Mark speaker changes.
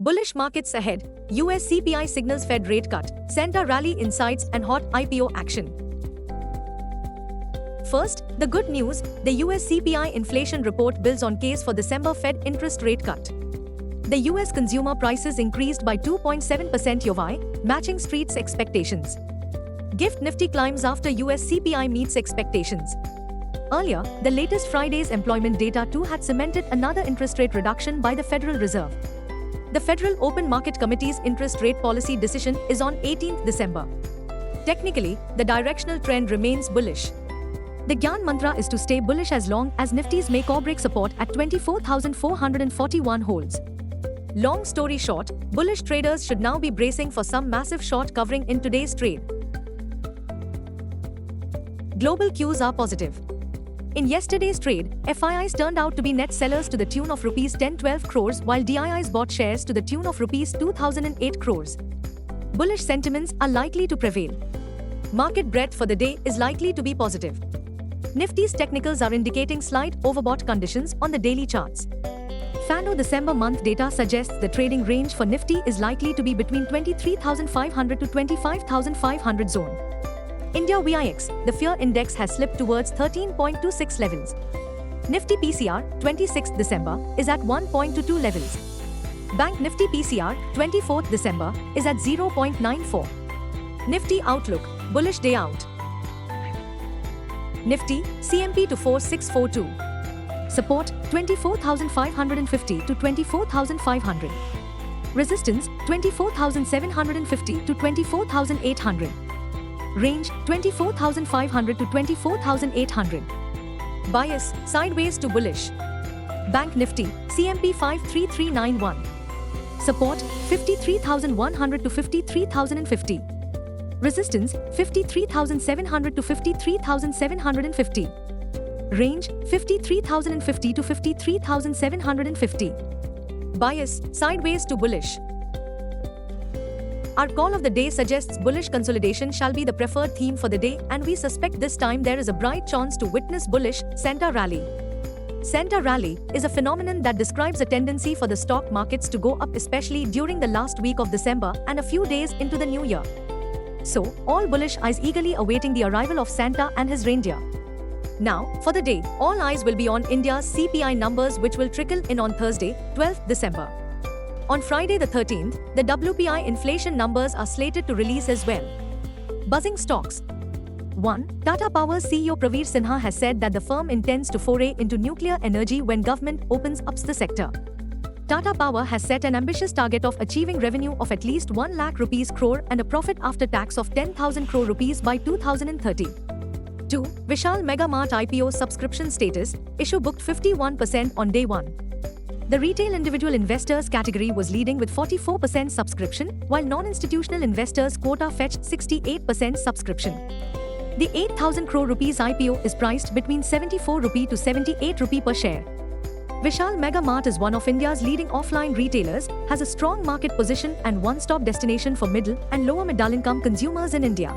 Speaker 1: Bullish markets ahead. US CPI signals Fed rate cut. Center rally insights and hot IPO action. First, the good news, the US CPI inflation report builds on case for December Fed interest rate cut. The US consumer prices increased by 2.7% YoY, matching streets' expectations. Gift Nifty climbs after US CPI meets expectations. Earlier, the latest Friday's employment data too had cemented another interest rate reduction by the Federal Reserve. The Federal Open Market Committee's interest rate policy decision is on 18th December. Technically, the directional trend remains bullish. The Gyan mantra is to stay bullish as long as Nifty's make or break support at 24,441 holds. Long story short, bullish traders should now be bracing for some massive short covering in today's trade. Global cues are positive. In yesterday's trade, FIIs turned out to be net sellers to the tune of Rs 1012 crores while DIIs bought shares to the tune of Rs 2008 crores. Bullish sentiments are likely to prevail. Market breadth for the day is likely to be positive. Nifty's technicals are indicating slight overbought conditions on the daily charts. FANO December month data suggests the trading range for Nifty is likely to be between 23,500 to 25,500 zone. India VIX, the fear index has slipped towards 13.26 levels. Nifty PCR, 26th December, is at 1.22 levels. Bank Nifty PCR, 24th December, is at 0.94. Nifty outlook, bullish day out. Nifty, CMP to 4642. Support, 24,550 to 24,500. Resistance, 24,750 to 24,800. Range, 24,500 to 24,800. Bias, sideways to bullish. Bank Nifty, CMP 53391. Support, 53,100 to 53,050. Resistance, 53,700 to 53,750. Range, 53,050 to 53,750. Bias, sideways to bullish. Our call of the day suggests bullish consolidation shall be the preferred theme for the day, and we suspect this time there is a bright chance to witness bullish center rally. Center rally is a phenomenon that describes a tendency for the stock markets to go up, especially during the last week of December and a few days into the new year. So, all bullish eyes eagerly awaiting the arrival of Santa and his reindeer. Now, for the day, all eyes will be on India's CPI numbers, which will trickle in on Thursday, 12th December. On Friday the 13th, the WPI inflation numbers are slated to release as well. Buzzing stocks. 1. Tata Power's CEO Praveer Sinha has said that the firm intends to foray into nuclear energy when government opens up the sector. Tata Power has set an ambitious target of achieving revenue of at least 1 lakh rupees crore and a profit after tax of 10,000 crore rupees by 2030. 2. Vishal Mega Mart IPO subscription status, issue booked 51% on day 1. The retail individual investors category was leading with 44% subscription, while non-institutional investors quota fetched 68% subscription. The 8,000 crore rupees IPO is priced between 74 rupee to 78 rupee per share. Vishal Mega Mart is one of India's leading offline retailers, has a strong market position and one-stop destination for middle and lower middle-income consumers in India.